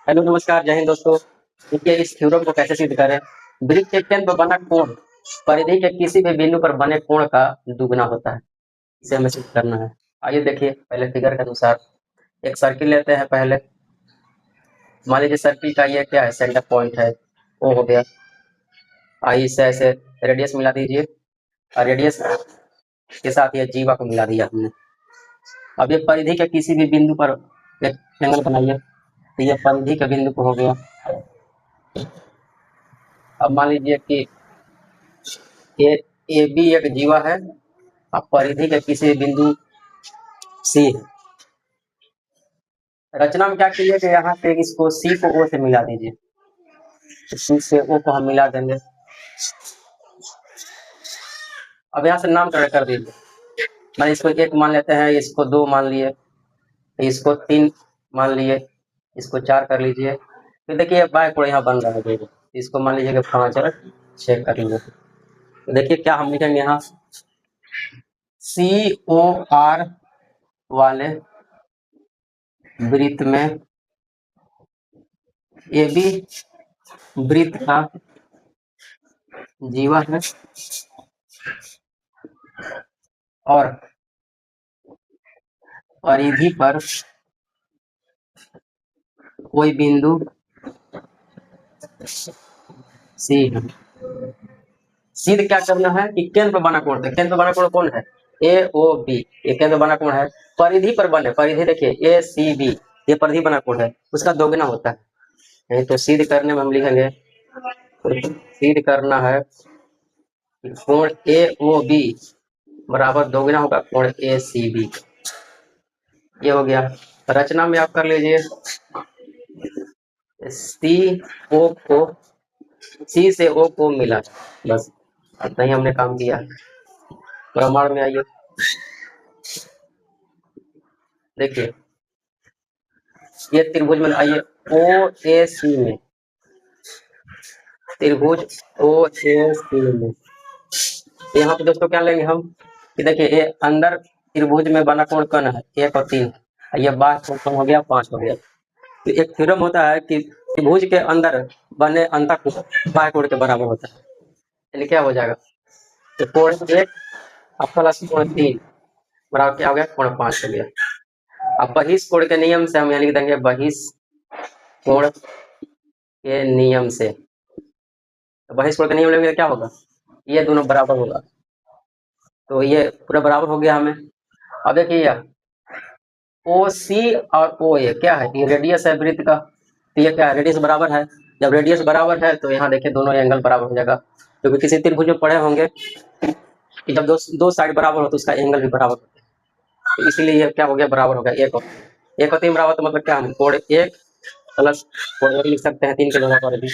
Hello नमस्कार, जय हिंद दोस्तों। देखिए इस थ्योरम को कैसे सिद्ध करें। वृत्त के केंद्र पर बना कोण परिधि के किसी भी बिंदु पर बने कोण का दुगना होता है। इसे हमें सिद्ध करना है। आइए देखिए, पहले फिगर के अनुसार एक सर्किल लेते हैं। पहले मान लीजिए सर्किल का ये क्या है, सेंटर पॉइंट है, वो हो गया। आइए इसे ऐसे रेडियस मिला दीजिए और रेडियस के साथ ये जीवा को मिला दिया हमने। अब ये परिधि के किसी भी बिंदु पर एक एंगल बनाइए, तो ये परिधि के बिंदु को हो गया। अब मान लीजिए कि ए बी एक जीवा है, अब परिधि के किसी बिंदु सी है। रचना में क्या कीजिए कि यहाँ पे इसको सी को ओ से मिला दीजिए, तो सी से ओ को हम मिला देंगे। अब यहाँ से नामकरण कर दीजिए। मैं इसको एक मान लेते हैं, इसको दो मान लिए, इसको तीन मान लिए, इसको चार कर लीजिए। फिर देखिए बाय कोण यहाँ बन रहा है, इसको मान लीजिए कि 5 और 6 कर लीजिए। तो देखिए क्या हम लिखेंगे यहाँ, सी ओ आर वाले वृत्त में ए बी वृत्त का जीवा है और परिधि पर कोई बिंदु सी है। सिद्ध क्या करना है कि केंद्र पर बना कोण है। केंद्र पर बना कोण कौन है, ए ओ बी। ये केंद्र पर बना कोण है, परिधि पर बने। परिधि देखिए ए सी बी, ये परिधि बना कोण है, उसका दोगुना होता है। नहीं तो सिद्ध करने में हम लिखेंगे, सिद्ध करना है कि कोण ए ओ बी बराबर दोगुना होगा कोण ए सी बी। ये हो गया। रचना में आप कर लीजिए, सी ओ को सी से ओ को मिला, बस इतना ही हमने काम किया। प्रमाण में आइए, देखिए ये त्रिभुज में आइए, ओ ए सी में, त्रिभुज ओ ए सी में। यहाँ पे दोस्तों क्या लेंगे हम कि देखिए ये अंदर त्रिभुज में बना कोण कौन है, 1 और 3, ये बाहर कोण हो गया 5 हो गया। तो एक थ्योरम होता है कि त्रिभुज के अंदर बने अंतःकोण बाह्य कोण के बराबर होता है। यानी क्या हो जाएगा, तो कोण 1 प्लस कोण 3 बराबर क्या हो गया, कोण 5 हो गया। अब बहिष कोण के नियम से हम यहाँ लिख देंगे, बहिष कोण के नियम से। तो बहिष कोण के नियम लेंगे क्या होगा, ये दोनों बराबर होगा, तो ये पूरा बराबर हो गया हमें। अब देखिए ओ सी और ओ ए क्या है, ये रेडियस है वृत्त का, तो ये क्या है, रेडियस बराबर है। जब रेडियस बराबर है तो यहाँ देखिए दोनों एंगल बराबर हो जाएगा, क्योंकि किसी त्रिभुज में पढ़े होंगे कि जब दो साइड बराबर हो तो उसका एंगल भी बराबर होता है। तो इसीलिए ये क्या हो गया, बराबर हो गया। एक और 3 बराबर, तो मतलब क्या, हम कोण 1 प्लस कोण 1 लिख सकते हैं, 3 के जगह पर भी।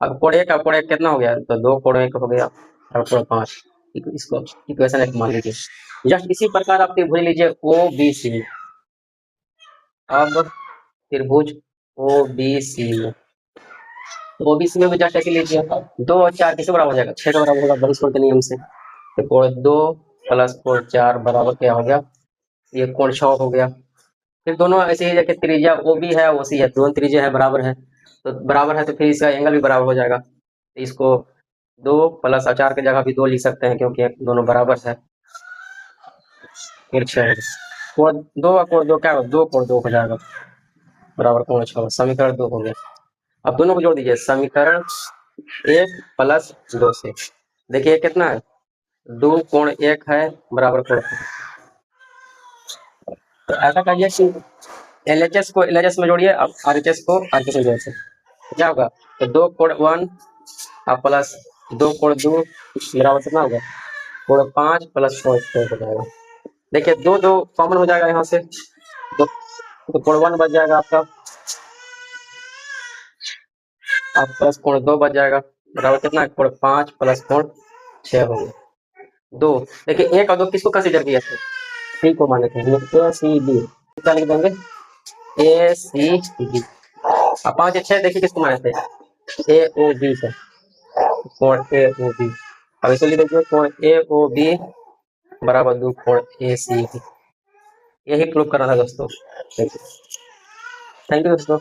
अब कोण 1 कोण 1 कितना हो गया, तो 2 कोण 1 हो गया और कोण 5। इसको इक्वेशन 1 मान लीजिए। जस्ट इसी प्रकार आप त्रिभुज लीजिए ओ बी सी। अब त्रिभुज ओ बी सी में, तो ओ बी सी में भी जस्ट ऐसे लीजिए, 2 और 4 किसके बराबर हो जाएगा, 6 के बराबर होगा बहिष कोण के नियम से। तो कोण 2 प्लस कोण 4 बराबर क्या हो गया, ये कोण 6 हो गया। फिर दोनों ऐसे ही देखिए, त्रिज्या ओ बी है, ओ सी है, दोनों त्रिज्या है बराबर है, तो बराबर है तो फिर इसका एंगल भी बराबर हो जाएगा। तो इसको 2 प्लस 4 की जगह भी 2 लिख सकते हैं, क्योंकि दोनों बराबर है। फिर 6 कोण 2 और कोण 2 क्या हो, 2 कोण 2 हो जाएगा बराबर कोण 6, समीकरण 2 हो गया। अब दोनों को जोड़ दीजिए, समीकरण 1 प्लस 2 से देखिए कितना है, 2 कोण 1 है बराबर कोण। तो ऐसा करिए कि एलएचएस को एलएचएस में जोड़िए, अब आरएचएस को आरएचएस में जोड़िए, क्या होगा, तो 2 कोण 1 प्लस 2 कोण 2 बराबर कितना होगा, कोण 5 प्लस कोण 6 हो जाएगा। देखिए 2 2 कॉमन हो जाएगा यहाँ से, तो कोण 1 बच जाएगा आपका, अब प्लस कोण 2 बच जाएगा बराबर कितना, कोण 5 प्लस कोण 6 हो गया 2। देखिए 1 और 2 किसको कंसीडर किया थे, सी को माने थे, ए सी बी, क्या लिख देंगे, ए सी बी। अब 5 6 देखिए किसको माने थे, ए ओ बी से, कोण ए ओ बी। अब इसलिए देखिए कोण ए ओ बी बराबर 2 कोण ए सी बी। यही प्रूव करना था दोस्तों। थैंक यू दोस्तों।